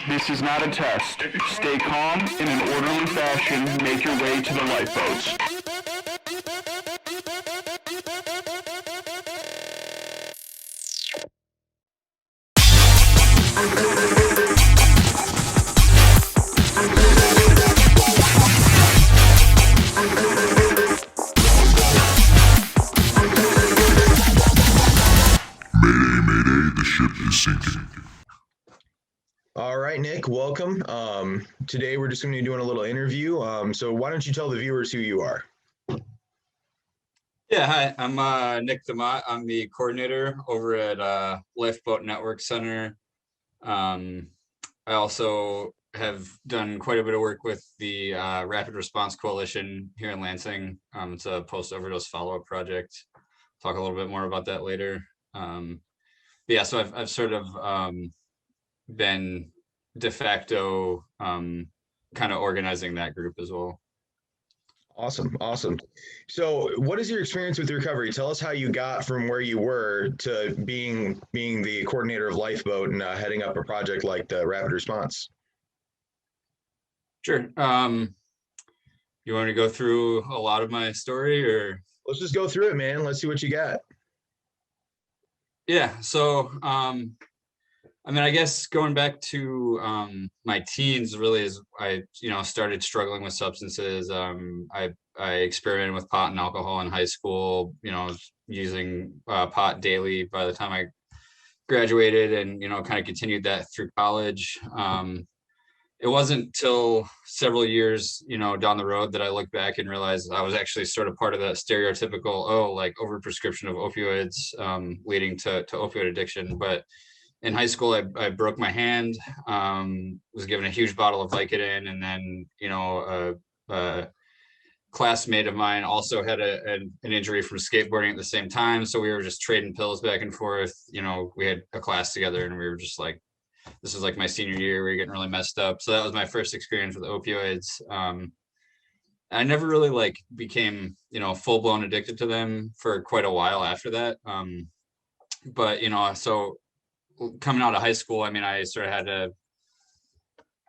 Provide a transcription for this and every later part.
This is not a test. Stay calm in an orderly fashion. Make your way to the lifeboats. Mayday, mayday, the ship is sinking. All right, Nick, welcome. Today we're just going to be doing a little interview. So why don't you tell the viewers who you are? Yeah, hi, I'm Nick DeMott. I'm the coordinator over at Lifeboat Network Center. I also have done quite a bit of work with the Rapid Response Coalition here in Lansing. It's a post-overdose follow-up project. Talk a little bit more about that later. Yeah, so I've sort of been de facto kind of organizing that group as well. Awesome. So what is your experience with recovery? Tell us how you got from where you were to being the coordinator of Lifeboat and heading up a project like the Rapid Response. Sure. You want to go through a lot of my story, or? Let's just go through it, man. Let's see what you got. Yeah, so I mean, I guess going back to my teens really is I started struggling with substances. I experimented with pot and alcohol in high school, using pot daily by the time I graduated, and kind of continued that through college. It wasn't till several years down the road that I looked back and realized I was actually sort of part of that stereotypical like overprescription of opioids leading to opioid addiction. But in high school, I broke my hand, was given a huge bottle of Vicodin, and then a classmate of mine also had an injury from skateboarding at the same time. So we were just trading pills back and forth. We had a class together, and we were just like, this was like my senior year. We were getting really messed up. So that was my first experience with opioids. I never really became, full blown addicted to them for quite a while after that. But, so coming out of high school, I mean, I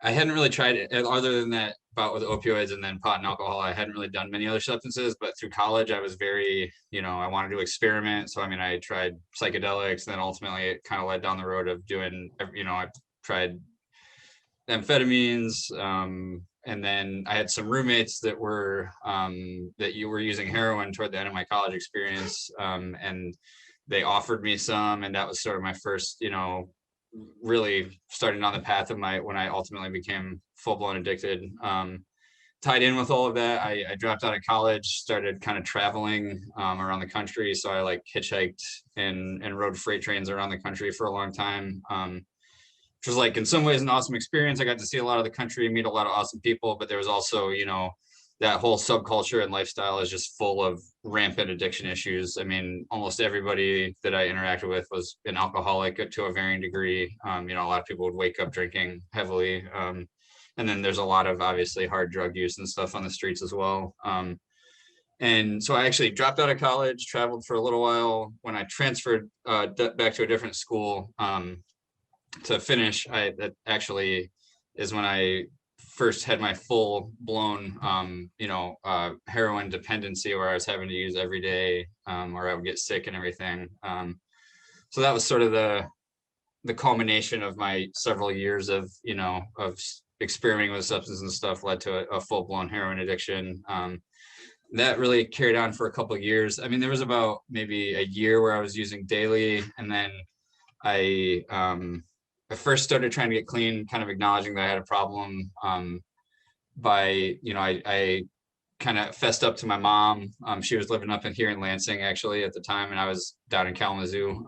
hadn't really tried it other than that bout with opioids and then pot and alcohol. I hadn't really done many other substances, but through college, I was very, I wanted to experiment. So, I mean, I tried psychedelics, and then ultimately it kind of led down the road of doing, I tried amphetamines. And then I had some roommates that were using heroin toward the end of my college experience. And they offered me some, and that was sort of my first, really starting on the path of when I ultimately became full-blown addicted. Tied in with all of that, I dropped out of college, started kind of traveling around the country. So I hitchhiked and rode freight trains around the country for a long time, which was in some ways an awesome experience. I got to see a lot of the country, meet a lot of awesome people, but there was also, that whole subculture and lifestyle is just full of rampant addiction issues. I mean, almost everybody that I interacted with was an alcoholic to a varying degree. A lot of people would wake up drinking heavily. And then there's a lot of obviously hard drug use and stuff on the streets as well. And so I actually dropped out of college, traveled for a little while. When I transferred back to a different school to finish, that actually is when I first had my full blown, heroin dependency, where I was having to use every day, or I would get sick and everything. So that was sort of the culmination of my several years of experimenting with substances and stuff led to a full blown heroin addiction. That really carried on for a couple of years. I mean, there was about maybe a year where I was using daily, and then I first started trying to get clean, kind of acknowledging that I had a problem I kind of fessed up to my mom. She was living up here in Lansing actually at the time, and I was down in Kalamazoo.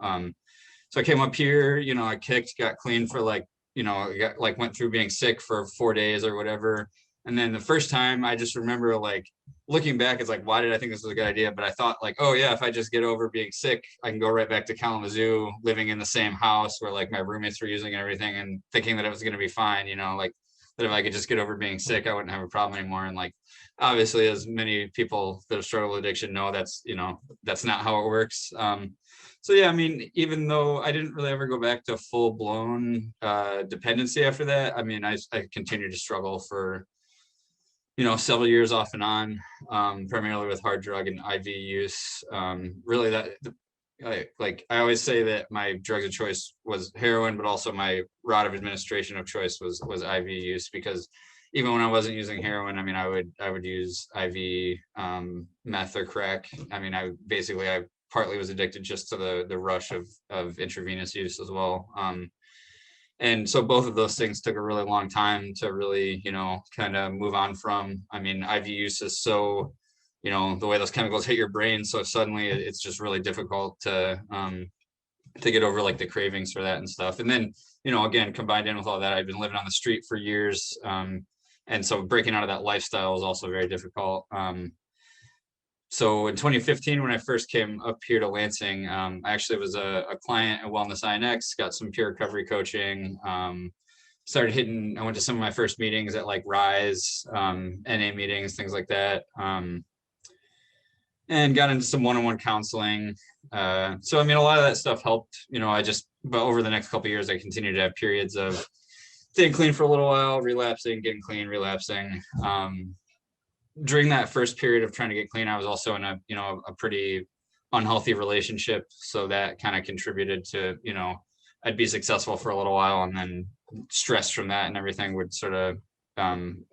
So I came up here, I kicked, got clean for went through being sick for 4 days or whatever. And then the first time I just remember looking back, it's why did I think this was a good idea? But I thought oh yeah, if I just get over being sick, I can go right back to Kalamazoo, living in the same house where my roommates were using and everything, and thinking that it was going to be fine, that if I could just get over being sick, I wouldn't have a problem anymore. And obviously, as many people that have struggled with addiction know, that's not how it works. so yeah, I mean, even though I didn't really ever go back to full blown dependency after that, I mean, I continued to struggle for, several years off and on, primarily with hard drug and IV use. Really, I always say that my drugs of choice was heroin, but also my route of administration of choice was IV use, because even when I wasn't using heroin, I mean, I would use IV meth or crack. I mean, I partly was addicted just to the rush of intravenous use as well. And so both of those things took a really long time to really, kind of move on from. I mean, IV use is so, the way those chemicals hit your brain, so suddenly it's just really difficult to get over like the cravings for that and stuff. And then, again, combined in with all that, I've been living on the street for years. And so breaking out of that lifestyle was also very difficult. So in 2015, when I first came up here to Lansing, I actually was a client at Wellness INX, got some peer recovery coaching, I went to some of my first meetings at like Rise, NA meetings, things like that, and got into some one-on-one counseling. So, I mean, a lot of that stuff helped, but over the next couple of years, I continued to have periods of staying clean for a little while, relapsing, getting clean, relapsing. During that first period of trying to get clean, I was also in a pretty unhealthy relationship. So that kind of contributed to, I'd be successful for a little while, and then stress from that and everything would sort of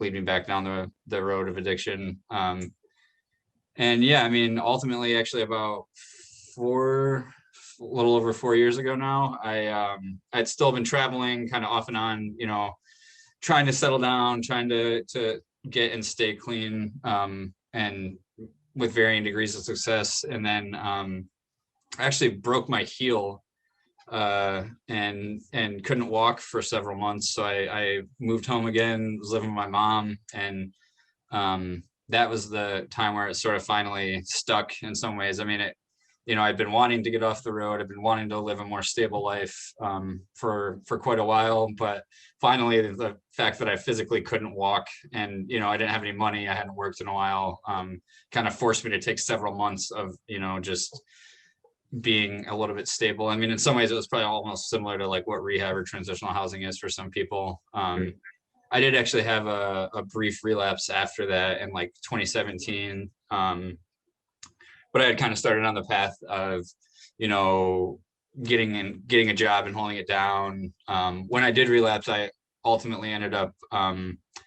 lead me back down the road of addiction. And yeah, I mean, ultimately, actually about a little over 4 years ago now, I'd still been traveling kind of off and on, trying to settle down, trying to get and stay clean, and with varying degrees of success. And then I actually broke my heel and couldn't walk for several months. So I moved home again, was living with my mom, and that was the time where it sort of finally stuck in some ways. I mean, I'd been wanting to get off the road. I've been wanting to live a more stable life for quite a while, but finally the fact that I physically couldn't walk and, I didn't have any money, I hadn't worked in a while, kind of forced me to take several months of, just being a little bit stable. I mean, in some ways it was probably almost similar to like what rehab or transitional housing is for some people. I did actually have a brief relapse after that in like 2017. But I had kind of started on the path of, getting a job and holding it down. When I did relapse, I ultimately ended up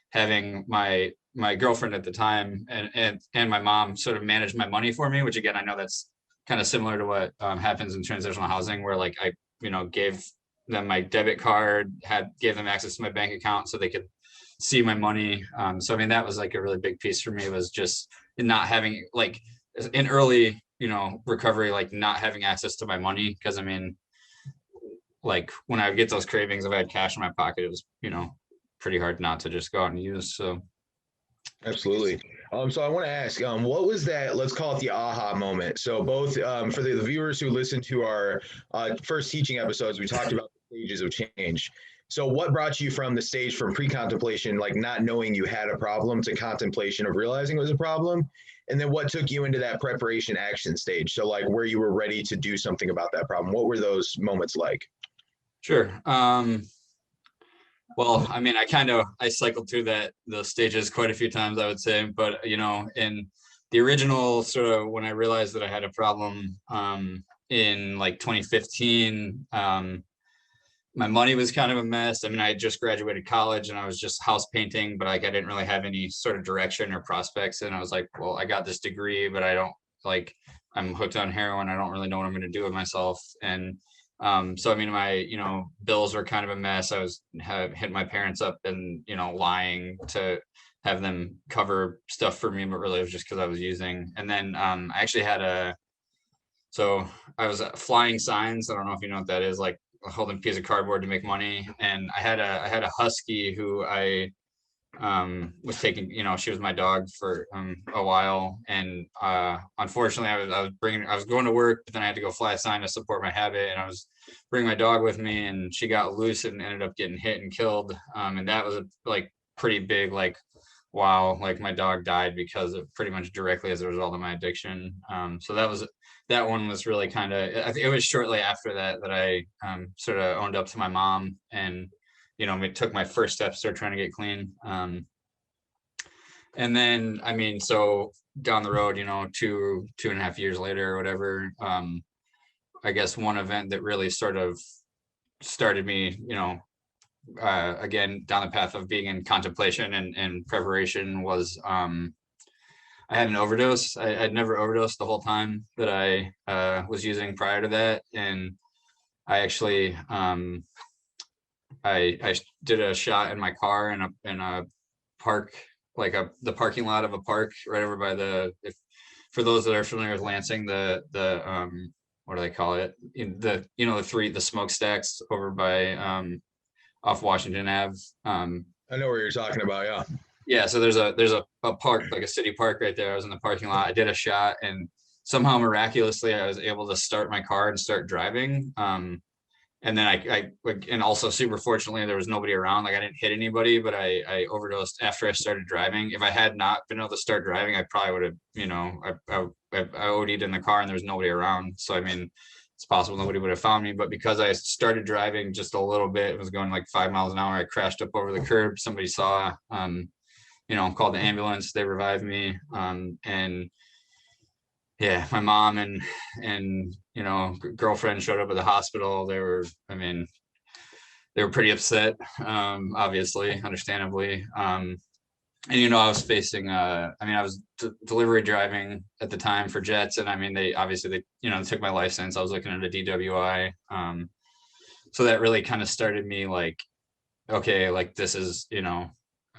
having my girlfriend at the time and my mom sort of manage my money for me, which again, I know that's kind of similar to what happens in transitional housing, where like I, gave them my debit card, gave them access to my bank account so they could see my money. So I mean, that was like a really big piece for me, was just not having, like, in early, recovery, like not having access to my money. Cause I mean, like when I would get those cravings, if I had cash in my pocket, it was, pretty hard not to just go out and use. So. Absolutely. So I want to ask, what was that, let's call it the aha moment. So both for the viewers who listened to our first teaching episodes, we talked about the stages of change. So what brought you from the stage from pre-contemplation, like not knowing you had a problem, to contemplation of realizing it was a problem? And then what took you into that preparation action stage? So like where you were ready to do something about that problem. What were those moments like? Sure. Well, I mean, I cycled through those stages quite a few times, I would say, but in the original sort of, when I realized that I had a problem in like 2015, my money was kind of a mess. I mean, I had just graduated college and I was just house painting, but like I didn't really have any sort of direction or prospects. And I was like, well, I got this degree, but I don't, like, I'm hooked on heroin. I don't really know what I'm going to do with myself. And so I mean, my bills were kind of a mess. I was hit my parents up and lying to have them cover stuff for me, but really it was just because I was using. And then I actually had so I was flying signs. I don't know if you know what that is, like holding a piece of cardboard to make money. And I had a husky who I was taking, she was my dog for a while. And unfortunately I was going to work, but then I had to go fly a sign to support my habit, and I was bringing my dog with me, and she got loose and ended up getting hit and killed. And that was like pretty big, like, wow, like my dog died because of pretty much directly as a result of my addiction. So that that one was really kind of, I think it was shortly after that that I sort of owned up to my mom and, you know, took my first steps to trying to get clean. And then, I mean, so down the road, you know, 2.5 years later or whatever, I guess one event that really sort of started me, you know, again, down the path of being in contemplation and preparation was, I had an overdose. I'd never overdosed the whole time that I was using prior to that. And I actually, I did a shot in my car in a park, like the parking lot of a park right over by for those that are familiar with Lansing, the what do they call it? The smokestacks over by off Washington Ave. I know where you're talking about. Yeah. Yeah, so there's a park, like a city park right there. I was in the parking lot. I did a shot, and somehow miraculously I was able to start my car and start driving. And then I and also super fortunately there was nobody around. Like I didn't hit anybody, but I overdosed after I started driving. If I had not been able to start driving, I probably would have, you know, I OD'd in the car and there was nobody around. So I mean, it's possible nobody would have found me, but because I started driving just a little bit, it was going like 5 miles an hour. I crashed up over the curb. Somebody saw, you know, called the ambulance. They revived me. And yeah, my mom and you know, girlfriend showed up at the hospital. They were pretty upset, obviously, understandably. And you know, I was facing I was delivery driving at the time for Jets, and I mean they you know, took my license. I was looking at a DWI. So that really kind of started me like, okay, like this is, you know,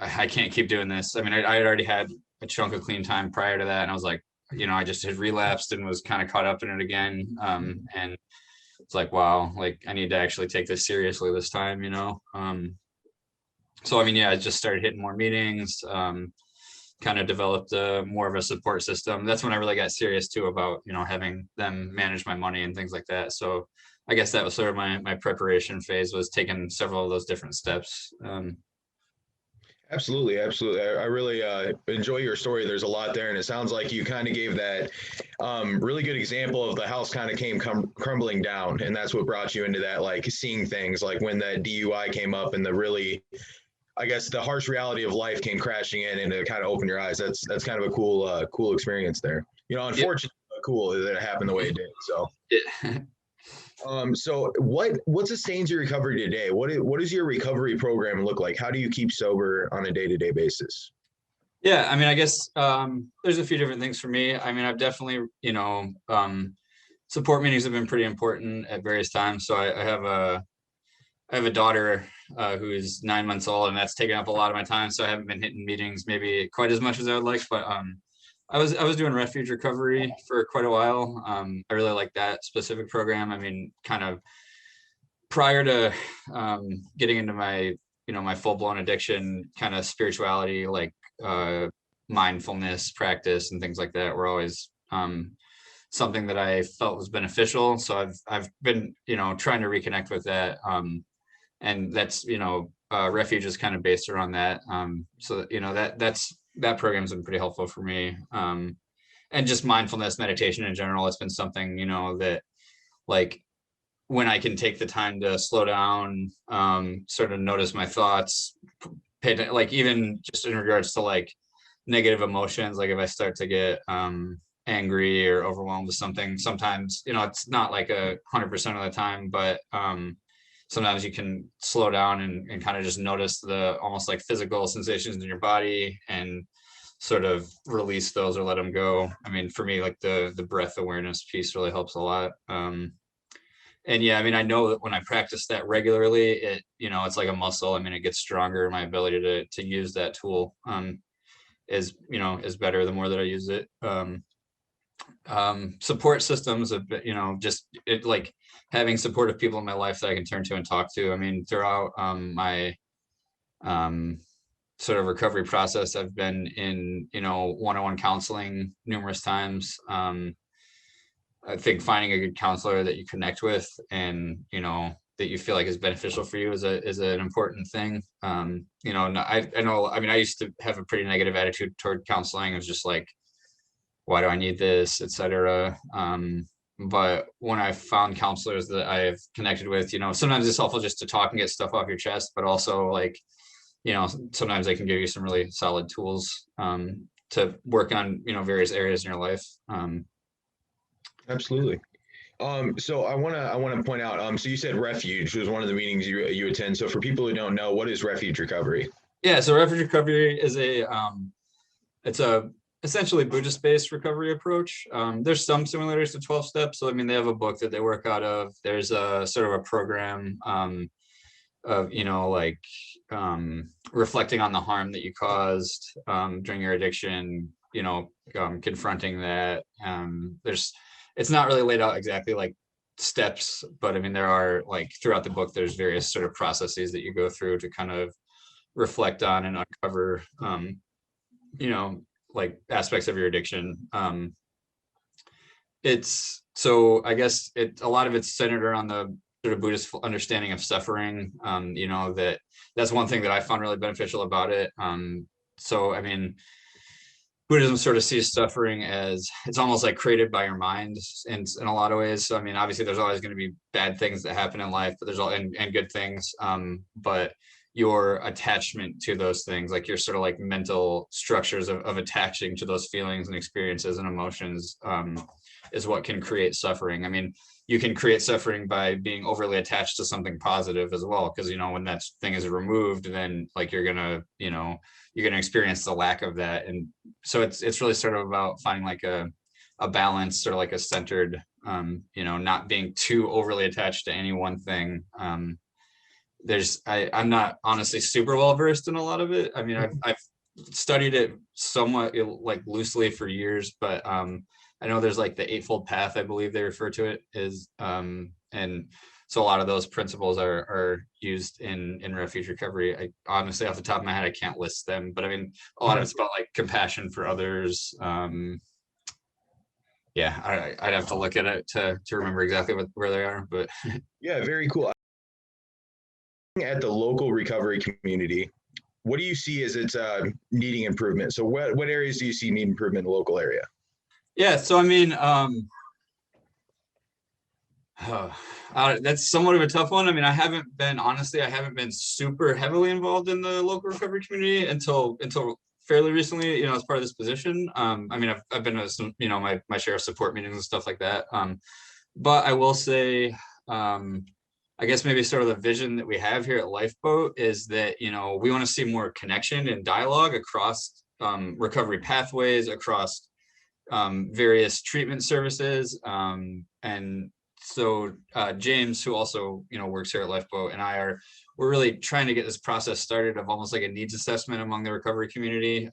I can't keep doing this. I mean, I had already had a chunk of clean time prior to that, and I was like, you know, I just had relapsed and was kind of caught up in it again. And it's like, wow, like I need to actually take this seriously this time, you know? So, I mean, yeah, I just started hitting more meetings, kind of developed more of a support system. That's when I really got serious too about, you know, having them manage my money and things like that. So I guess that was sort of my preparation phase, was taking several of those different steps. Absolutely, absolutely. I really enjoy your story. There's a lot there, and it sounds like you kind of gave that really good example of the house kind of came crumbling down, and that's what brought you into that, like seeing things, like when that DUI came up and the really, I guess, the harsh reality of life came crashing in, and it kind of opened your eyes. That's kind of a cool experience there. You know, unfortunately, but cool that it happened the way it did. So. Yeah. So what sustains your recovery today? What does your recovery program look like? How do you keep sober on a day-to-day basis? Yeah, I mean, I guess there's a few different things for me. I mean, I've definitely, you know, support meetings have been pretty important at various times. So I have a daughter who is 9 months old, and that's taken up a lot of my time. So I haven't been hitting meetings maybe quite as much as I would like, but I was doing Refuge Recovery for quite a while. I really like that specific program. I mean, kind of prior to getting into my, you know, my full-blown addiction, kind of spirituality, like mindfulness practice and things like that were always something that I felt was beneficial. So I've been, you know, trying to reconnect with that. And that's, you know, Refuge is kind of based around that. So, you know, that program's been pretty helpful for me. And just mindfulness meditation in general, it's been something, you know, that like when I can take the time to slow down, sort of notice my thoughts, like even just in regards to like negative emotions, like if I start to get angry or overwhelmed with something, sometimes, you know, it's not like 100% of the time, but sometimes you can slow down and kind of just notice the almost like physical sensations in your body and sort of release those or let them go. I mean, for me, like the breath awareness piece really helps a lot. And yeah, I mean, I know that when I practice that regularly, it, you know, it's like a muscle. I mean, it gets stronger. My ability to use that tool is, you know, is better the more that I use it. Support systems, you know, just it, like having supportive people in my life that I can turn to and talk to. I mean, throughout my sort of recovery process, I've been in, you know, one-on-one counseling numerous times. I think finding a good counselor that you connect with and, you know, that you feel like is beneficial for you is an important thing. You know, I know, I mean, I used to have a pretty negative attitude toward counseling. It was just like, why do I need this, etc. but when I found counselors that I've connected with, sometimes it's helpful just to talk and get stuff off your chest, but also like, sometimes they can give you some really solid tools to work on, various areas in your life. Absolutely. So I wanna point out. So you said Refuge was one of the meetings you attend. So for people who don't know, what is Refuge Recovery? Yeah, so Refuge Recovery is it's a essentially Buddhist-based recovery approach. There's some similarities to 12 steps. So I mean, they have a book that they work out of. There's a sort of a program of reflecting on the harm that you caused during your addiction. Confronting that. It's not really laid out exactly like steps, but I mean, there are like throughout the book, there's various sort of processes that you go through to kind of reflect on and uncover, like aspects of your addiction. So I guess a lot of it's centered around the sort of Buddhist understanding of suffering. That's one thing that I found really beneficial about it. So I mean, Buddhism sort of sees suffering as it's almost like created by your mind in a lot of ways. So I mean, obviously there's always going to be bad things that happen in life, but there's and good things. But your attachment to those things, like your sort of like mental structures of attaching to those feelings and experiences and emotions, is what can create suffering. I mean, you can create suffering by being overly attached to something positive as well, because when that thing is removed, then like you're gonna experience the lack of that. And so it's really sort of about finding like a balance, sort of like a centered, not being too overly attached to any one thing. I'm not honestly super well versed in a lot of it. I mean, I've studied it somewhat like loosely for years, but I know there's like the Eightfold Path, I believe they refer to it as, and so a lot of those principles are used in Refuge Recovery. I honestly, off the top of my head, I can't list them, but I mean, a lot of it's about like compassion for others. Yeah, I'd have to look at it to remember exactly where they are, but Yeah, very cool. At the local recovery community, what do you see as it's needing improvement? So what areas do you see need improvement in the local area? yeah, so I mean, that's somewhat of a tough one. I mean, I haven't been super heavily involved in the local recovery community until fairly recently, as part of this position. I mean, I've been to some, my share of support meetings and stuff like that. But I will say, I guess maybe sort of the vision that we have here at Lifeboat is that, we want to see more connection and dialogue across recovery pathways, across various treatment services. And so James, who also, works here at Lifeboat, and we're really trying to get this process started of almost like a needs assessment among the recovery community.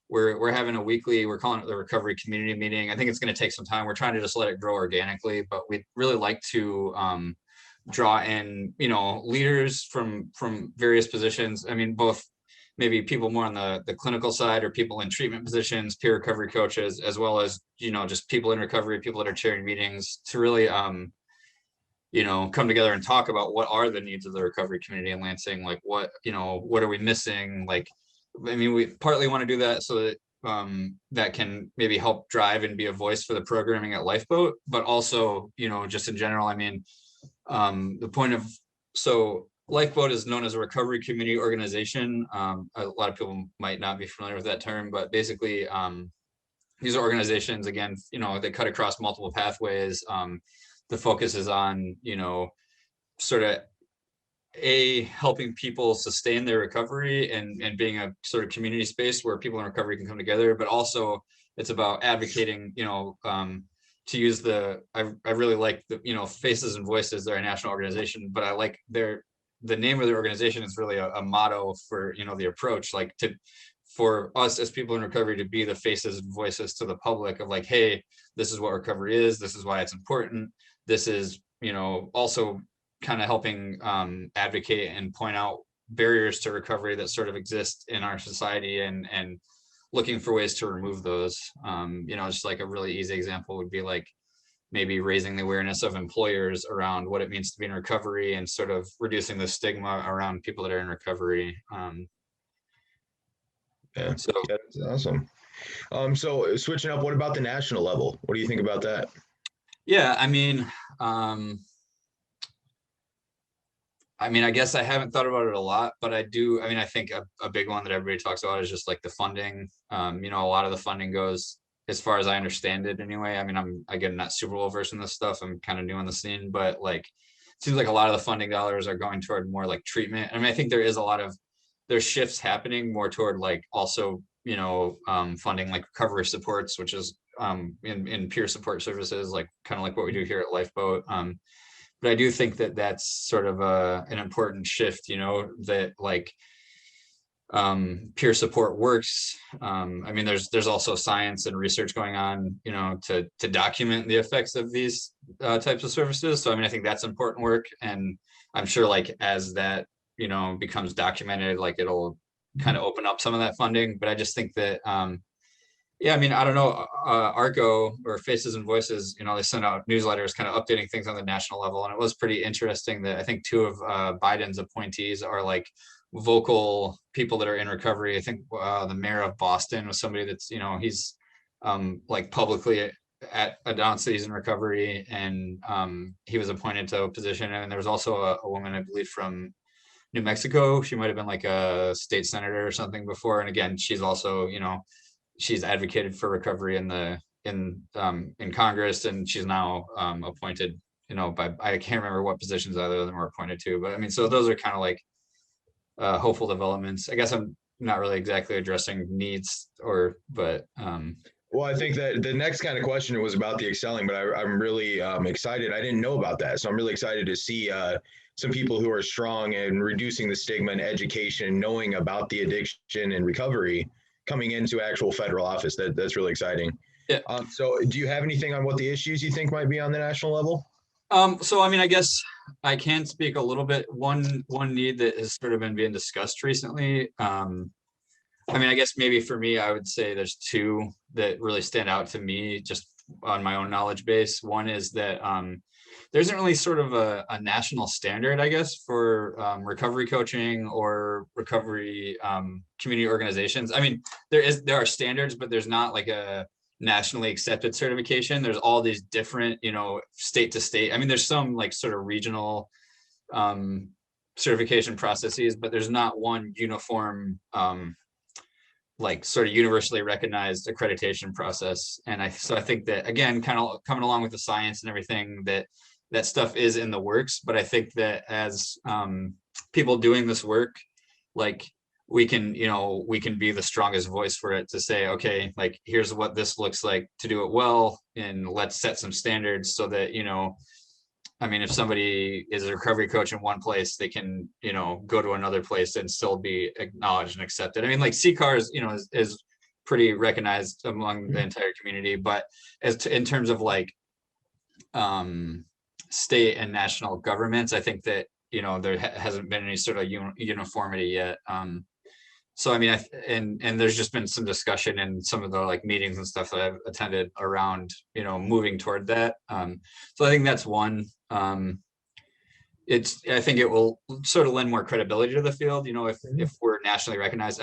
We're having we're calling it the recovery community meeting. I think it's going to take some time. We're trying to just let it grow organically, but we'd really like to draw in, leaders from various positions. I mean, both maybe people more on the clinical side or people in treatment positions, peer recovery coaches, as well as, just people in recovery, people that are chairing meetings to really, come together and talk about what are the needs of the recovery community in Lansing. Like what are we missing? Like, I mean, we partly want to do that so that that can maybe help drive and be a voice for the programming at Lifeboat, but also, just in general, I mean, the point of, so Lifeboat is known as a recovery community organization. A lot of people might not be familiar with that term, but basically these are organizations, again, they cut across multiple pathways. The focus is on, sort of helping people sustain their recovery and being a sort of community space where people in recovery can come together, but also it's about advocating, to use I really like the, Faces and Voices, they're a national organization, but I like the name of the organization is really a motto for, the approach, like for us as people in recovery to be the faces and voices to the public of like, hey, this is what recovery is. This is why it's important. This is, also kind of helping advocate and point out barriers to recovery that sort of exist in our society and looking for ways to remove those. Just like a really easy example would be like maybe raising the awareness of employers around what it means to be in recovery and sort of reducing the stigma around people that are in recovery. Yeah, So that's awesome. So switching up, what about the national level? What do you think about that? Yeah, I guess I haven't thought about it a lot, but I do. I think a big one that everybody talks about is just like the funding. A lot of the funding goes, as far as I understand it anyway. I'm again not super well versed in this stuff. I'm kind of new on the scene, but like it seems like a lot of the funding dollars are going toward more like treatment. I think there is there's shifts happening more toward like also, funding like recovery supports, which is in peer support services, like kind of like what we do here at Lifeboat. But I do think that that's sort of an important shift, that like peer support works. There's also science and research going on, to document the effects of these types of services. So I think that's important work, and I'm sure like as that becomes documented, like it'll kind of open up some of that funding. But I just think that yeah, I don't know, ARCO or Faces and Voices, they sent out newsletters kind of updating things on the national level. And it was pretty interesting that I think two of Biden's appointees are like vocal people that are in recovery. I think the mayor of Boston was somebody that's, he's like publicly announced that he's in recovery, and he was appointed to a position. And there was also a woman, I believe, from New Mexico. She might have been like a state senator or something before. And again, she's also, she's advocated for recovery in Congress, and she's now appointed, by, I can't remember what positions either of them were appointed to, but so those are kind of like hopeful developments. I guess I'm not really exactly addressing needs but Well, I think that the next kind of question was about the excelling, but I'm really excited. I didn't know about that. So I'm really excited to see some people who are strong in reducing the stigma and education, knowing about the addiction and recovery, coming into actual federal office. That's really exciting. Yeah. So do you have anything on what the issues you think might be on the national level? So I guess I can speak a little bit. One need that has sort of been being discussed recently. I guess maybe for me, I would say there's two that really stand out to me just on my own knowledge base. One is that there isn't really sort of a national standard, I guess, for recovery coaching or recovery community organizations. There are standards, but there's not like a nationally accepted certification. There's all these different, state to state. There's some like sort of regional certification processes, but there's not one uniform like sort of universally recognized accreditation process. So I think that, again, kind of coming along with the science and everything, that stuff is in the works. But I think that as people doing this work, like we can be the strongest voice for it to say, okay, like here's what this looks like to do it well, and let's set some standards so that, if somebody is a recovery coach in one place, they can, go to another place and still be acknowledged and accepted. Like CCAR is pretty recognized among the entire community, but in terms of like state and national governments, I think that, there hasn't been any sort of uniformity yet. So and there's just been some discussion in some of the like meetings and stuff that I've attended around, moving toward that. So I think that's one. I think it will sort of lend more credibility to the field, if we're nationally recognized.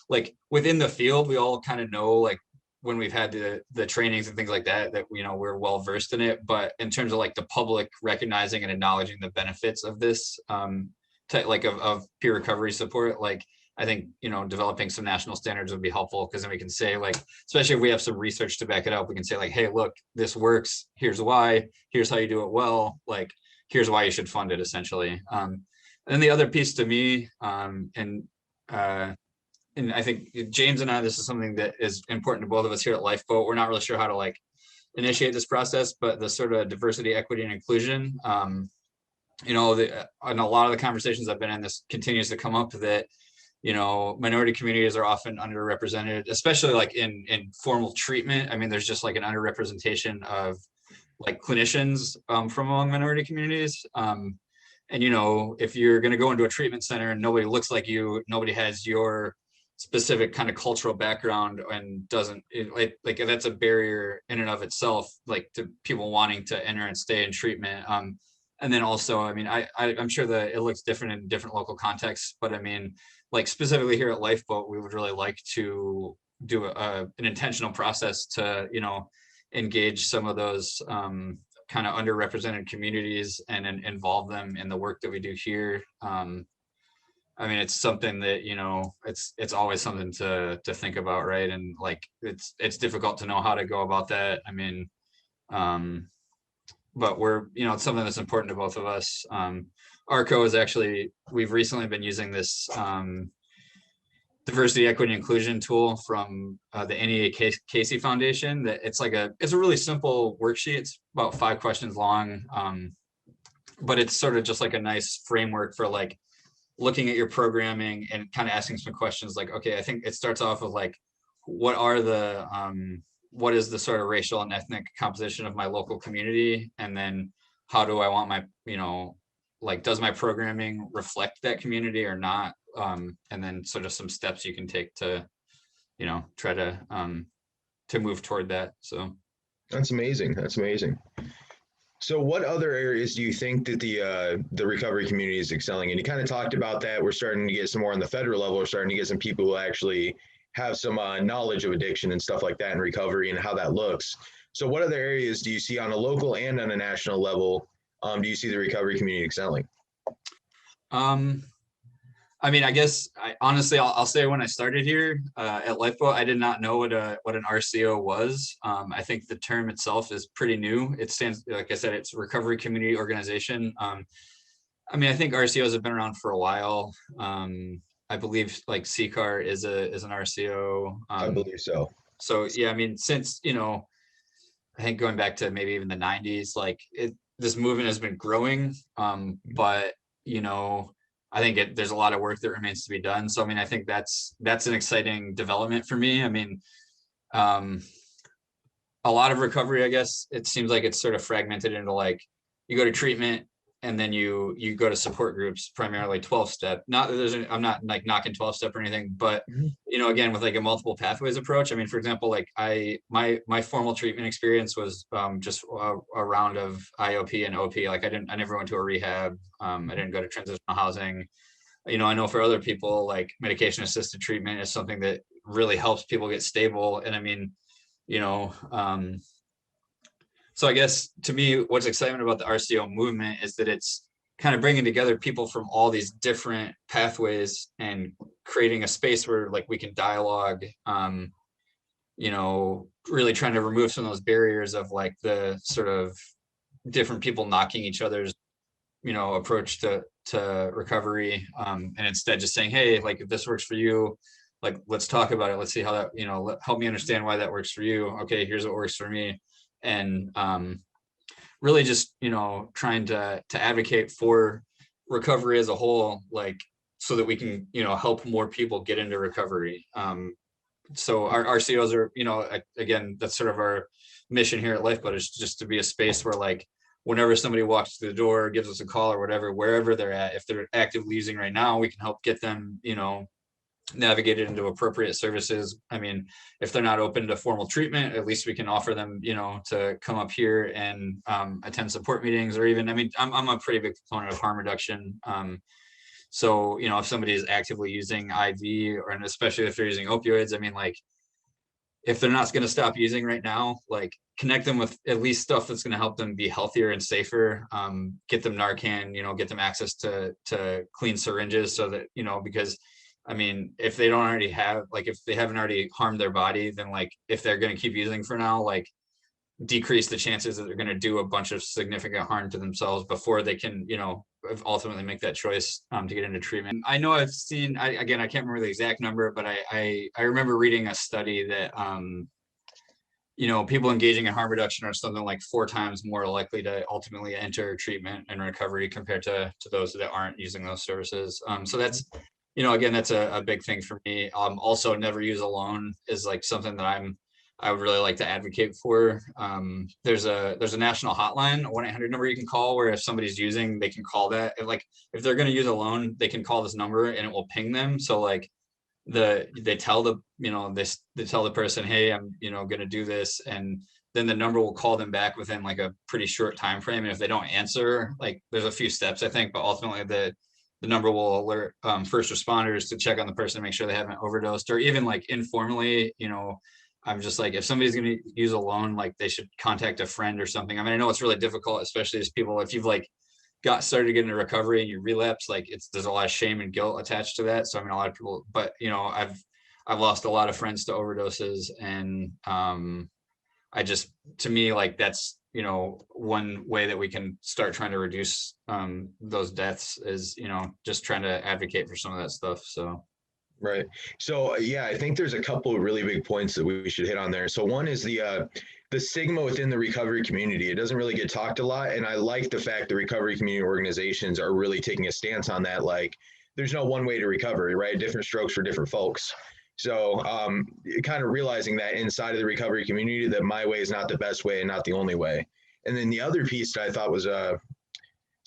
Like within the field, we all kind of know, like when we've had the trainings and things like that, we're well versed in it. But in terms of like the public recognizing and acknowledging the benefits of this of peer recovery support, like I think, developing some national standards would be helpful, because then we can say, like, especially if we have some research to back it up, we can say like, hey, look, this works. Here's why. Here's how you do it well. Like, here's why you should fund it, essentially. And then the other piece to me, and I think James and I, this is something that is important to both of us here at Lifeboat. We're not really sure how to like initiate this process, but the sort of diversity, equity, and inclusion. In a lot of the conversations I've been in, this continues to come up that, minority communities are often underrepresented, especially like in formal treatment. There's just like an underrepresentation of like clinicians from among minority communities. And, if you're going to go into a treatment center and nobody looks like you, nobody has your specific kind of cultural background and doesn't, like that's a barrier in and of itself, like to people wanting to enter and stay in treatment. And then also, I'm sure that it looks different in different local contexts, but like specifically here at Lifeboat, we would really like to do an intentional process to, engage some of those kind of underrepresented communities and involve them in the work that we do here. I mean, it's something that, you know, it's always something to think about, right? And like, it's difficult to know how to go about that. I mean, but we're, you know, it's something that's important to both of us. ARCO is actually, we've recently been using this diversity, equity, inclusion tool from the NEA Casey Foundation. That it's a really simple worksheet. It's about 5 questions long, but it's sort of just like a nice framework for like looking at your programming and kind of asking some questions like, okay, I think it starts off with like, what is the sort of racial and ethnic composition of my local community? And then how do I want my, you know, like, does my programming reflect that community or not? And then sort of some steps you can take to, you know, try to move toward that. So That's amazing. That's amazing. So what other areas do you think that the recovery community is excelling in? You kind of talked about that. We're starting to get some more on the federal level. We're starting to get some people who actually have some knowledge of addiction and stuff like that in recovery and how that looks. So what other areas do you see on a local and on a national level? Do you see the recovery community excelling? I mean, I guess honestly, I'll say when I started here at Lifeboat, I did not know what an RCO was. I think the term itself is pretty new. It stands, like I said, it's Recovery Community Organization. I mean, I think RCOs have been around for a while. I believe like CCAR is an RCO. I believe so. So yeah, I mean, since, you know, I think going back to maybe even the 90s, like this movement has been growing, but you know, I think there's a lot of work that remains to be done. So I mean, I think that's an exciting development for me. I mean, a lot of recovery, I guess, it seems like it's sort of fragmented into like, you go to treatment and then you go to support groups, primarily 12-step. Not that I'm not like knocking 12-step or anything, but you know, again, with like a multiple pathways approach. I mean, for example, like my formal treatment experience was just a round of IOP and OP. Like I never went to a rehab. I didn't go to transitional housing. You know, I know for other people, like medication assisted treatment is something that really helps people get stable. And I mean, you know, so I guess to me, what's exciting about the RCO movement is that it's kind of bringing together people from all these different pathways and creating a space where like we can dialogue, you know, really trying to remove some of those barriers of like the sort of different people knocking each other's, you know, approach to recovery, and instead just saying, hey, like if this works for you, like let's talk about it. Let's see how that, you know, help me understand why that works for you. Okay, here's what works for me. And really just, you know, trying to advocate for recovery as a whole, like so that we can, you know, help more people get into recovery. So our RCOs are, you know, again, that's sort of our mission here at Lifeboat, is just to be a space where like whenever somebody walks through the door, gives us a call or whatever, wherever they're at, if they're actively using right now, we can help get them, you know, navigated into appropriate services. I mean, if they're not open to formal treatment, at least we can offer them, you know, to come up here and attend support meetings, or even, I mean, I'm a pretty big proponent of harm reduction. So, you know, if somebody is actively using IV, or and especially if they're using opioids, I mean, like, if they're not going to stop using right now, like connect them with at least stuff that's going to help them be healthier and safer. Get them Narcan, you know, get them access to clean syringes, so that, you know, because I mean, if they don't already have, like, if they haven't already harmed their body, then like, if they're going to keep using for now, like decrease the chances that they're going to do a bunch of significant harm to themselves before they can, you know, ultimately make that choice to get into treatment. I know I've seen, again, I can't remember the exact number, but I remember reading a study that, you know, people engaging in harm reduction are something like 4 times more likely to ultimately enter treatment and recovery compared to those that aren't using those services. So that's, you know, again, that's a big thing for me. Also, never use alone is like something that I would really like to advocate for. There's a national hotline, a 1-800 number you can call, where if somebody's using, they can call that. If they're going to use alone, they can call this number and it will ping them. So like they tell the, you know, they tell the person, hey, I'm, you know, going to do this, and then the number will call them back within like a pretty short time frame. And if they don't answer, like there's a few steps, I think, but ultimately the number will alert first responders to check on the person, make sure they haven't overdosed, or even like informally, you know, I'm just like, if somebody's going to use a loan, like they should contact a friend or something. I mean, I know it's really difficult, especially as people, if you've like got started to get into recovery and you relapse, like there's a lot of shame and guilt attached to that. So I mean, a lot of people, but you know, I've lost a lot of friends to overdoses, and I just, to me, like that's, you know, one way that we can start trying to reduce those deaths is, you know, just trying to advocate for some of that stuff. So. Right. So yeah, I think there's a couple of really big points that we should hit on there. So one is the stigma within the recovery community. It doesn't really get talked a lot, and I like the fact that recovery community organizations are really taking a stance on that. Like, there's no one way to recovery, right? Different strokes for different folks. So kind of realizing that inside of the recovery community, that my way is not the best way and not the only way. And then the other piece that I thought was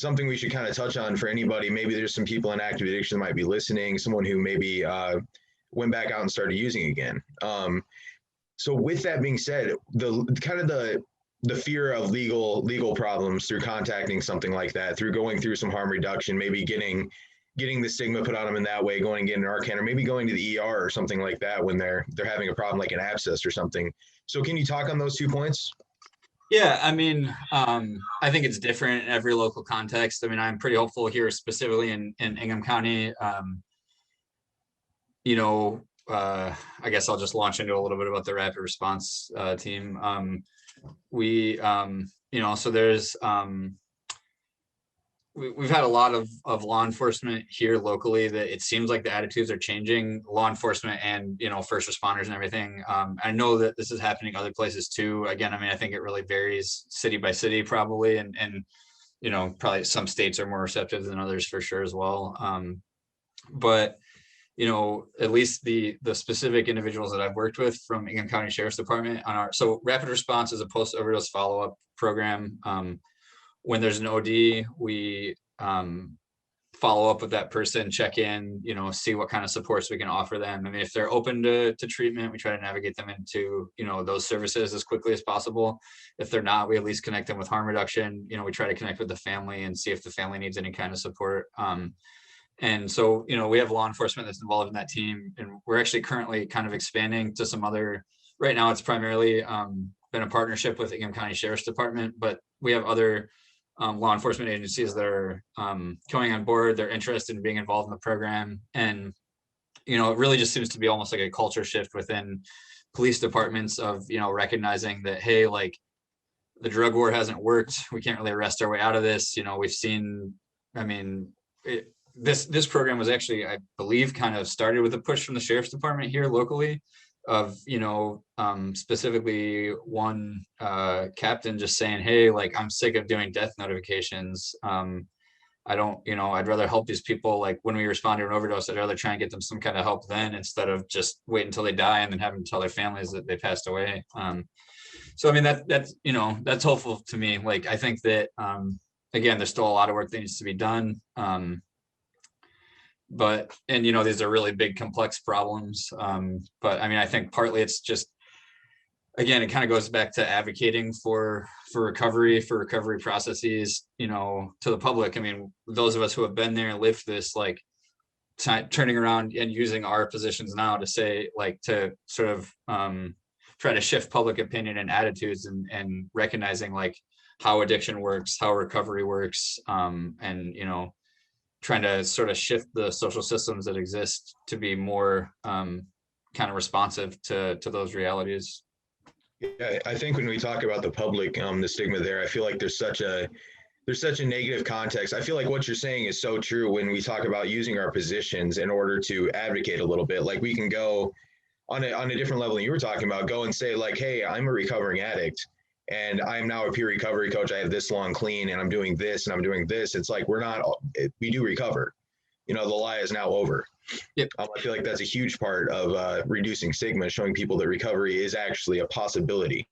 something we should kind of touch on for anybody. Maybe there's some people in active addiction that might be listening, someone who maybe went back out and started using again. So with that being said, the fear of legal problems through contacting something like that, through going through some harm reduction, maybe getting the stigma put on them in that way, going and getting an Narcan, or maybe going to the ER or something like that when they're having a problem like an abscess or something. So can you talk on those 2 points? Yeah, I mean, I think it's different in every local context. I mean, I'm pretty hopeful here, specifically in Ingham County. You know, I guess I'll just launch into a little bit about the rapid response team. We, you know, so there's, we've had a lot of law enforcement here locally that it seems like the attitudes are changing, law enforcement and, you know, first responders and everything. I know that this is happening other places too. Again, I mean, I think it really varies city by city probably. And you know, probably some states are more receptive than others for sure as well. But, you know, at least the specific individuals that I've worked with from Ingham County Sheriff's Department so rapid response is a post overdose follow-up program. When there's an OD, we follow up with that person, check in, you know, see what kind of supports we can offer them. I mean, if they're open to treatment, we try to navigate them into, you know, those services as quickly as possible. If they're not, we at least connect them with harm reduction. You know, we try to connect with the family and see if the family needs any kind of support. And so, you know, we have law enforcement that's involved in that team, and we're actually currently kind of expanding to some other, right now it's primarily been a partnership with Ingham County Sheriff's Department, but we have other law enforcement agencies that are coming on board. They're interested in being involved in the program. And, you know, it really just seems to be almost like a culture shift within police departments of, you know, recognizing that, hey, like the drug war hasn't worked. We can't really arrest our way out of this. You know, we've seen, I mean, this program was actually, I believe, kind of started with a push from the Sheriff's Department here locally of, you know, specifically one captain just saying, hey, like, I'm sick of doing death notifications. I don't, you know, I'd rather help these people. Like when we respond to an overdose, I'd rather try and get them some kind of help then, instead of just wait until they die and then have them tell their families that they passed away. So, I mean, that's, you know, that's hopeful to me. Like, I think that, again, there's still a lot of work that needs to be done. But, and, you know, these are really big, complex problems. But I mean, I think partly it's just, again, it kind of goes back to advocating for recovery processes, you know, to the public. I mean, those of us who have been there and lived this, like turning around and using our positions now to say, like, to sort of try to shift public opinion and attitudes, and recognizing like how addiction works, how recovery works, and, you know, trying to sort of shift the social systems that exist to be more kind of responsive to those realities. Yeah, I think when we talk about the public, the stigma there, I feel like there's such a negative context. I feel like what you're saying is so true when we talk about using our positions in order to advocate a little bit. Like, we can go on a different level than you were talking about, go and say like, hey, I'm a recovering addict and I'm now a peer recovery coach. I have this long clean and I'm doing this and I'm doing this. It's like, we do recover. You know, the lie is now over. Yep. I feel like that's a huge part of reducing stigma, showing people that recovery is actually a possibility.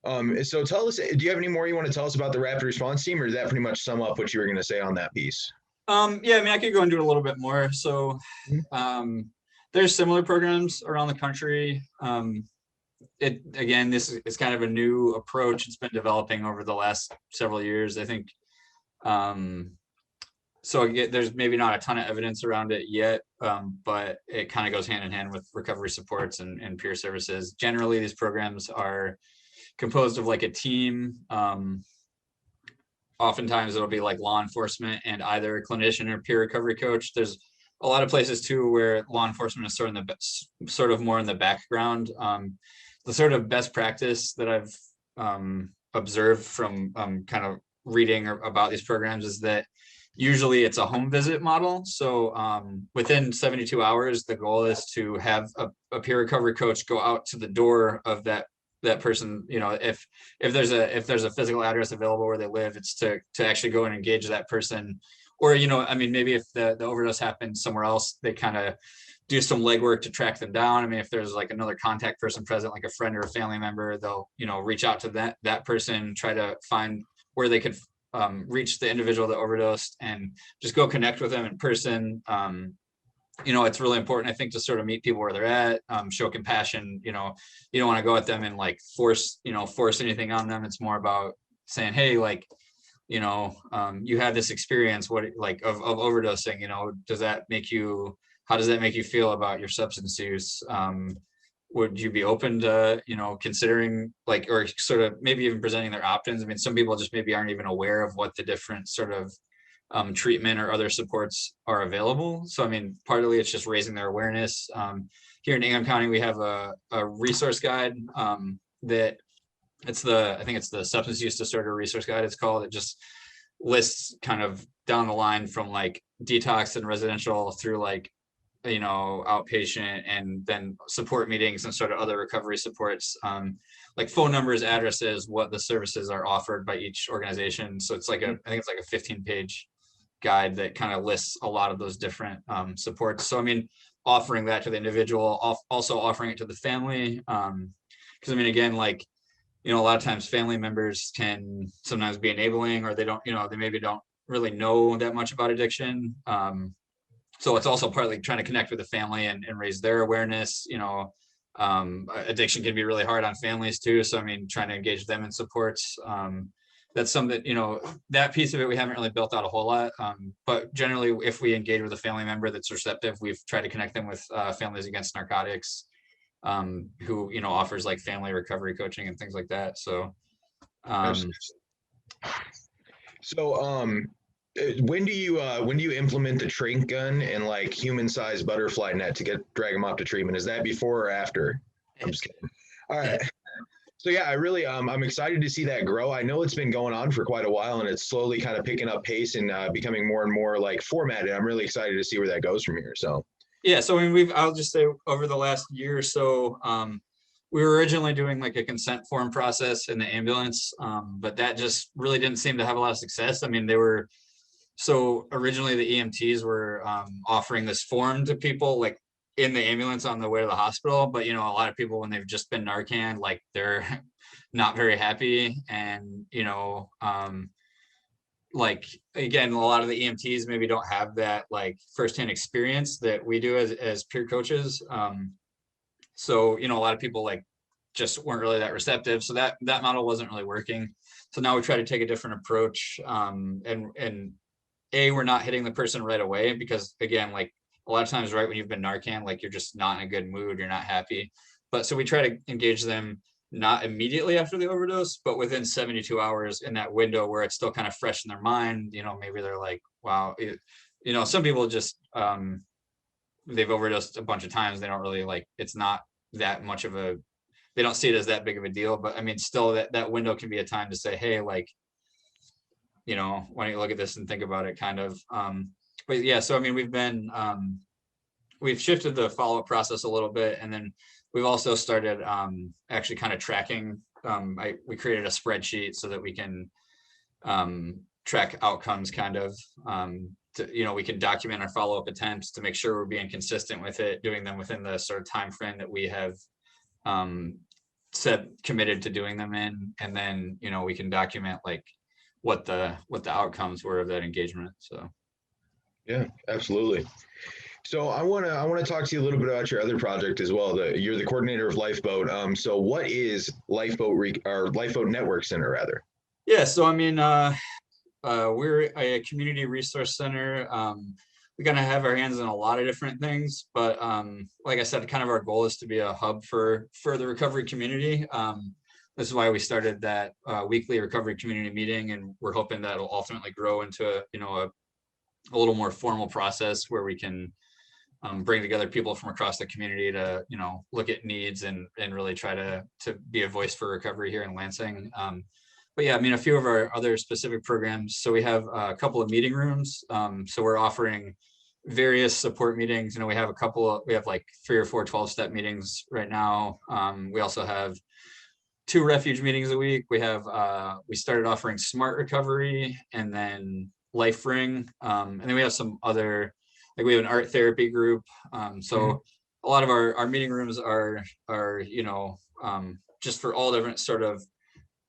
So tell us, do you have any more you want to tell us about the rapid response team, or does that pretty much sum up what you were going to say on that piece? Yeah, I mean, I could go into it a little bit more. So there's similar programs around the country. Again, this is kind of a new approach. It's been developing over the last several years. I think so again, there's maybe not a ton of evidence around it yet, but it kind of goes hand in hand with recovery supports and peer services. Generally, these programs are composed of like a team. Oftentimes it'll be like law enforcement and either a clinician or peer recovery coach. There's a lot of places too where law enforcement is sort of more in the background. The sort of best practice that I've observed from kind of reading about these programs is that usually it's a home visit model. So within 72 hours, the goal is to have a peer recovery coach go out to the door of that person. You know, if there's a physical address available where they live, it's to actually go and engage that person. Or, you know, I mean, maybe if the overdose happened somewhere else, they kind of do some legwork to track them down. I mean, if there's like another contact person present, like a friend or a family member, they'll, you know, reach out to that person, try to find where they could reach the individual that overdosed and just go connect with them in person. You know, it's really important, I think, to sort of meet people where they're at, show compassion. You know, you don't want to go at them and like force anything on them. It's more about saying, hey, like, you know, you had this experience, what like of overdosing, you know, how does that make you feel about your substance use? Would you be open to, you know, considering like, or sort of maybe even presenting their options? I mean, some people just maybe aren't even aware of what the different sort of treatment or other supports are available. So, I mean, partly it's just raising their awareness. Here in Ingham County, we have a resource guide that I think it's the Substance Use Disorder Resource Guide, it's called. It just lists kind of down the line from like detox and residential through like, you know, outpatient and then support meetings and sort of other recovery supports, like phone numbers, addresses, what the services are offered by each organization. So it's like I think it's like a 15-page guide that kind of lists a lot of those different supports. So, I mean, offering that to the individual, also offering it to the family. Because I mean, again, like, you know, a lot of times family members can sometimes be enabling, or they don't, you know, they maybe don't really know that much about addiction. So it's also partly trying to connect with the family and raise their awareness. You know, addiction can be really hard on families too. So, I mean, trying to engage them in supports. That's something that, you know, that piece of it, we haven't really built out a whole lot. But generally, if we engage with a family member that's receptive, we've tried to connect them with Families Against Narcotics, who, you know, offers like family recovery coaching and things like that. So, when do you implement the trank gun and like human-sized butterfly net to drag them off to treatment? Is that before or after? I'm just kidding. All right. So yeah, I'm excited to see that grow. I know it's been going on for quite a while, and it's slowly kind of picking up pace and becoming more and more like formatted. I'm really excited to see where that goes from here. So yeah, so I mean, I'll just say over the last year or so, we were originally doing like a consent form process in the ambulance, but that just really didn't seem to have a lot of success. I mean, so originally the EMTs were offering this form to people like in the ambulance on the way to the hospital, but, you know, a lot of people, when they've just been Narcan, like they're not very happy. And, you know, like, again, a lot of the EMTs maybe don't have that like firsthand experience that we do as peer coaches. So, you know, a lot of people like just weren't really that receptive. So that model wasn't really working. So now we try to take a different approach. And we're not hitting the person right away, because again, like a lot of times right when you've been Narcan, like you're just not in a good mood, you're not happy. But so we try to engage them not immediately after the overdose, but within 72 hours, in that window where it's still kind of fresh in their mind. You know, maybe they're like, wow, you know, some people just, they've overdosed a bunch of times. They don't really like, it's not that much of they don't see it as that big of a deal. But I mean, still that window can be a time to say, hey, like, you know, why don't you look at this and think about it, kind of. But yeah, so I mean, we've shifted the follow-up process a little bit, and then we've also started actually kind of tracking. We created a spreadsheet so that we can track outcomes, kind of. You know, we can document our follow-up attempts to make sure we're being consistent with it, doing them within the sort of time frame that we have said committed to doing them in, and then, you know, we can document like what the outcomes were of that engagement. So yeah, absolutely. So I want to talk to you a little bit about your other project as well. You're the coordinator of Lifeboat. So what is Lifeboat Network Center rather? Yeah, so I mean, we're a community resource center. We kind of have our hands in a lot of different things, but like I said, kind of our goal is to be a hub for the recovery community. This is why we started that weekly recovery community meeting, and we're hoping that it'll ultimately grow into a little more formal process where we can bring together people from across the community to look at needs and really try to be a voice for recovery here in Lansing. But yeah, I mean, a few of our other specific programs. So we have a couple of meeting rooms. So we're offering various support meetings. We have we have like 3 or 4 12-step meetings right now. We also have 2 refuge meetings a week. We started offering smart recovery and then life ring. And then we have some other, like we have an art therapy group. So a lot of our meeting rooms are just for all different sort of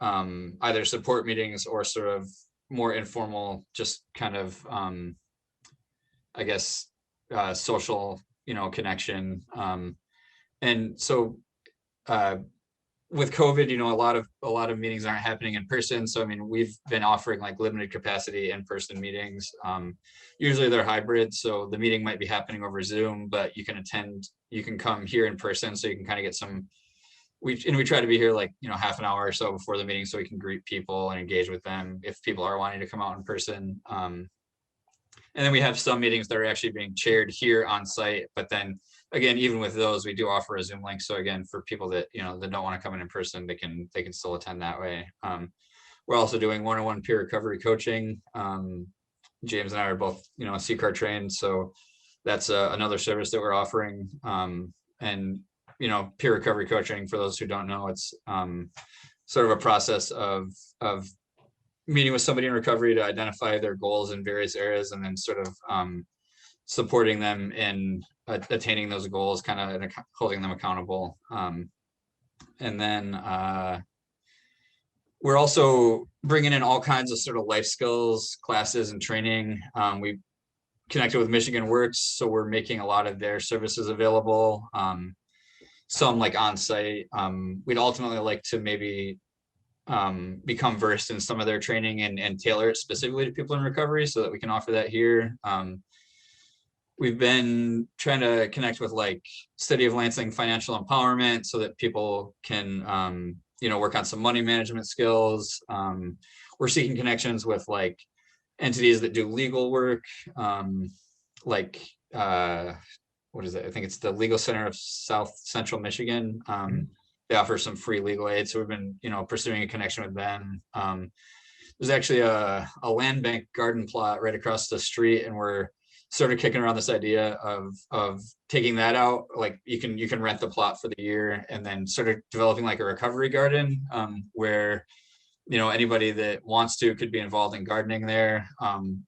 either support meetings or sort of more informal, just kind of I guess social connection. And so with COVID, a lot of meetings aren't happening in person. So I mean, we've been offering like limited capacity in-person meetings. Usually they're hybrid, so the meeting might be happening over Zoom, but you can come here in person, so you can kind of get some. We try to be here like half an hour or so before the meeting, so we can greet people and engage with them if people are wanting to come out in person. And then we have some meetings that are actually being chaired here on site, but then again, even with those, we do offer a Zoom link. So again, for people that that don't want to come in person, they can still attend that way. We're also doing one-on-one peer recovery coaching. James and I are both CCAR trained, so that's another service that we're offering. And peer recovery coaching, for those who don't know, it's sort of a process of meeting with somebody in recovery to identify their goals in various areas, and then sort of supporting them in attaining those goals, kind of holding them accountable. And then we're also bringing in all kinds of sort of life skills classes and training. We connected with Michigan Works, so we're making a lot of their services available. Some like on site. We'd ultimately like to maybe become versed in some of their training and tailor it specifically to people in recovery so that we can offer that here. We've been trying to connect with like City of Lansing financial empowerment so that people can work on some money management skills. We're seeking connections with like entities that do legal work, like what is it? I think it's the Legal Center of South Central Michigan. They offer some free legal aid, so we've been pursuing a connection with them. There's actually a land bank garden plot right across the street, and we're sort of kicking around this idea of taking that out. Like you can rent the plot for the year, and then sort of developing like a recovery garden where anybody that wants to could be involved in gardening there.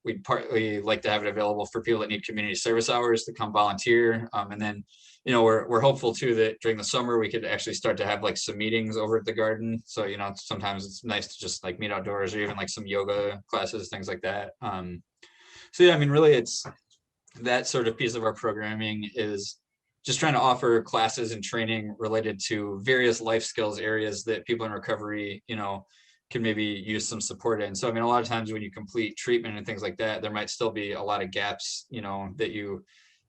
We'd partly like to have it available for people that need community service hours to come volunteer. And then, we're hopeful too that during the summer we could actually start to have like some meetings over at the garden. So, sometimes it's nice to just like meet outdoors, or even like some yoga classes, things like that. So yeah, I mean, really it's that sort of piece of our programming is just trying to offer classes and training related to various life skills areas that people in recovery, can maybe use some support in. So, I mean, a lot of times when you complete treatment and things like that, there might still be a lot of gaps, that you,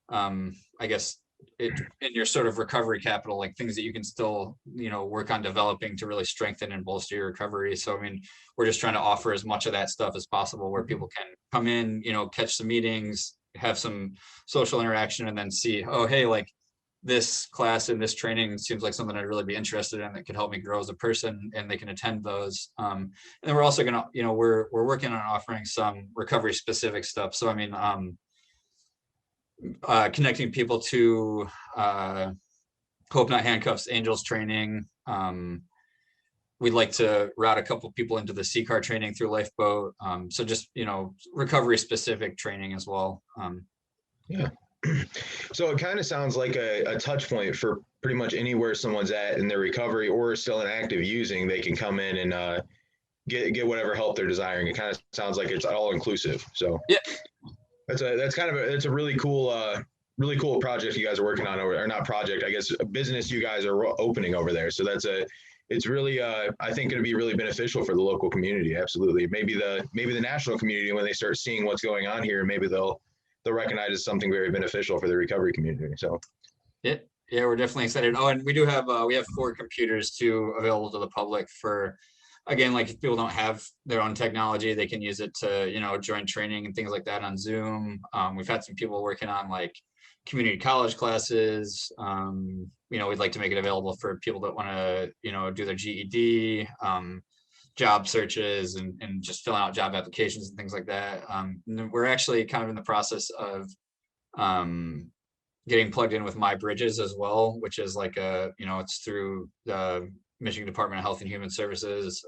I guess, in your sort of recovery capital, like things that you can still, work on developing to really strengthen and bolster your recovery. So, I mean, we're just trying to offer as much of that stuff as possible where people can come in, catch some meetings, have some social interaction, and then see, oh, hey, like, this class and this training seems like something I'd really be interested in that could help me grow as a person, and they can attend those. And then we're also gonna, we're working on offering some recovery specific stuff. So I mean, connecting people to Hope Not Handcuffs Angels training. We'd like to route a couple people into the CCAR training through Lifeboat. So just recovery specific training as well. Yeah. So it kind of sounds like a touch point for pretty much anywhere someone's at in their recovery or still in active using. They can come in and get whatever help they're desiring. It kind of sounds like it's all inclusive. So yeah, that's a really cool project you guys are working on, or not project, I guess, a business you guys are opening over there. So that's it's really I think going to be really beneficial for the local community. Absolutely. Maybe the national community, when they start seeing what's going on here, maybe they'll recognize as something very beneficial for the recovery community. So yeah, we're definitely excited. Oh, and we do have we have 4 computers too available to the public for, again, like if people don't have their own technology, they can use it to, you know, join training and things like that on Zoom. We've had some people working on like community college classes. You know, we'd like to make it available for people that want to, you know, do their GED, job searches, and just filling out job applications and things like that. We're actually kind of in the process of getting plugged in with My Bridges as well, which is like a, you know, it's through the Michigan Department of Health and Human Services.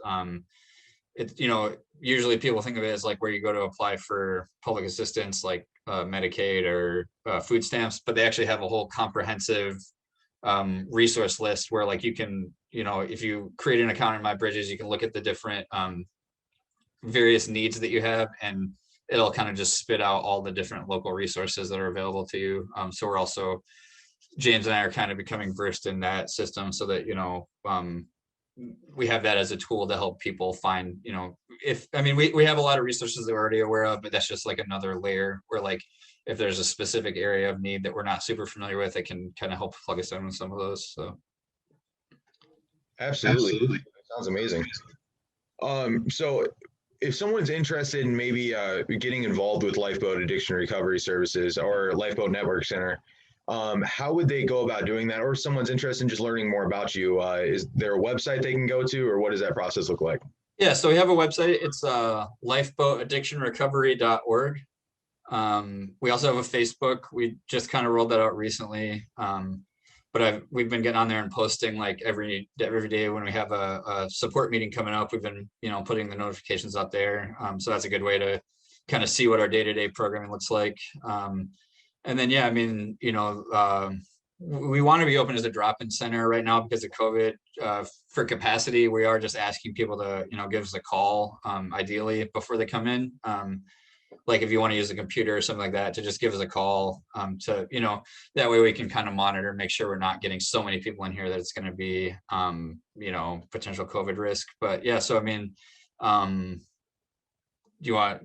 It's, you know, usually people think of it as like where you go to apply for public assistance, like Medicaid or food stamps, but they actually have a whole comprehensive resource list where like you can, you know, if you create an account in My Bridges, you can look at the different various needs that you have, and it'll kind of just spit out all the different local resources that are available to you. So we're also, James and I are kind of becoming versed in that system so that, you know, we have that as a tool to help people find, you know, if, I mean, we have a lot of resources that we're already aware of, but that's just like another layer where like, if there's a specific area of need that we're not super familiar with, it can kind of help plug us in with some of those. So. absolutely. That sounds amazing. So if someone's interested in maybe getting involved with Lifeboat Addiction Recovery Services or Lifeboat Network Center, how would they go about doing that? Or if someone's interested in just learning more about you, is there a website they can go to, or what does that process look like? Yeah, so we have a website. It's lifeboataddictionrecovery.org. We also have a Facebook. We just kind of rolled that out recently. But we've been getting on there and posting like every day when we have a support meeting coming up. We've been, you know, putting the notifications out there. So that's a good way to kind of see what our day-to-day programming looks like. And then, yeah, I mean, you know, we want to be open as a drop-in center right now because of COVID. For capacity, we are just asking people to, you know, give us a call, ideally before they come in. Like if you want to use a computer or something like that, to just give us a call, to, you know, that way we can kind of monitor, make sure we're not getting so many people in here that it's going to be, you know, potential COVID risk. But yeah, so I mean,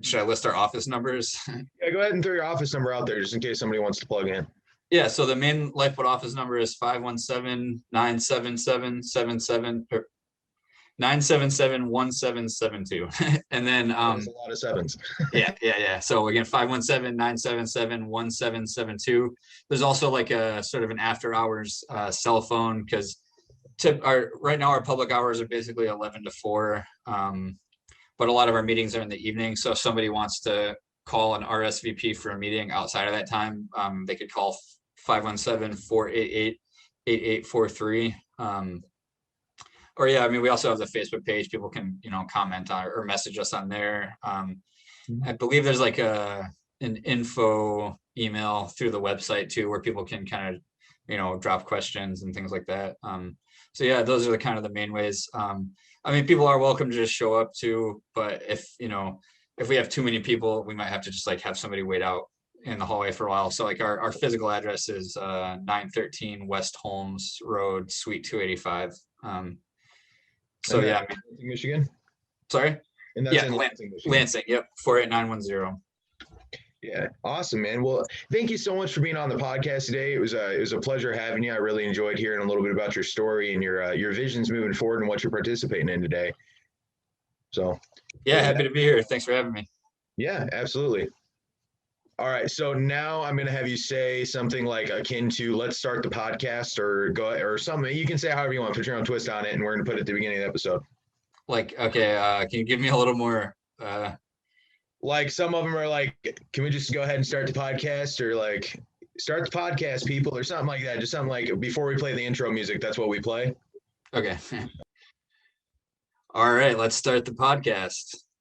should I list our office numbers? Yeah, go ahead and throw your office number out there just in case somebody wants to plug in. Yeah, so the main Lifeboat office number is 517-977-1772. And then that's a lot of sevens. yeah. So again, 517-977-1772. There's also like a sort of an after hours cell phone, because right now our public hours are basically 11 to 4. But a lot of our meetings are in the evening. So if somebody wants to call an RSVP for a meeting outside of that time, they could call 517-488-8843. Or yeah, I mean, we also have the Facebook page. People can, you know, comment on or message us on there. I believe there's like an info email through the website too, where people can kind of, you know, drop questions and things like that. So yeah, those are the kind of the main ways. I mean, people are welcome to just show up too, but if, you know, if we have too many people, we might have to just like have somebody wait out in the hallway for a while. So like our physical address is 913 West Holmes Road, Suite 285. So yeah, I mean, Michigan. Sorry. And that's in Lansing, Michigan. Lansing. Yep. 48910. Yeah, awesome, man. Well, thank you so much for being on the podcast today. It was a pleasure having you. I really enjoyed hearing a little bit about your story and your visions moving forward and what you're participating in today. So yeah, happy to be here. Thanks for having me. Yeah, absolutely. All right, so now I'm going to have you say something like akin to "Let's start the podcast," or go, or something. You can say however you want. Put your own twist on it, and we're going to put it at the beginning of the episode. Like, okay, can you give me a little more? Like some of them are like, "Can we just go ahead and start the podcast?" Or like, "Start the podcast, people," or something like that. Just something like before we play the intro music, that's what we play. Okay. All right, let's start the podcast.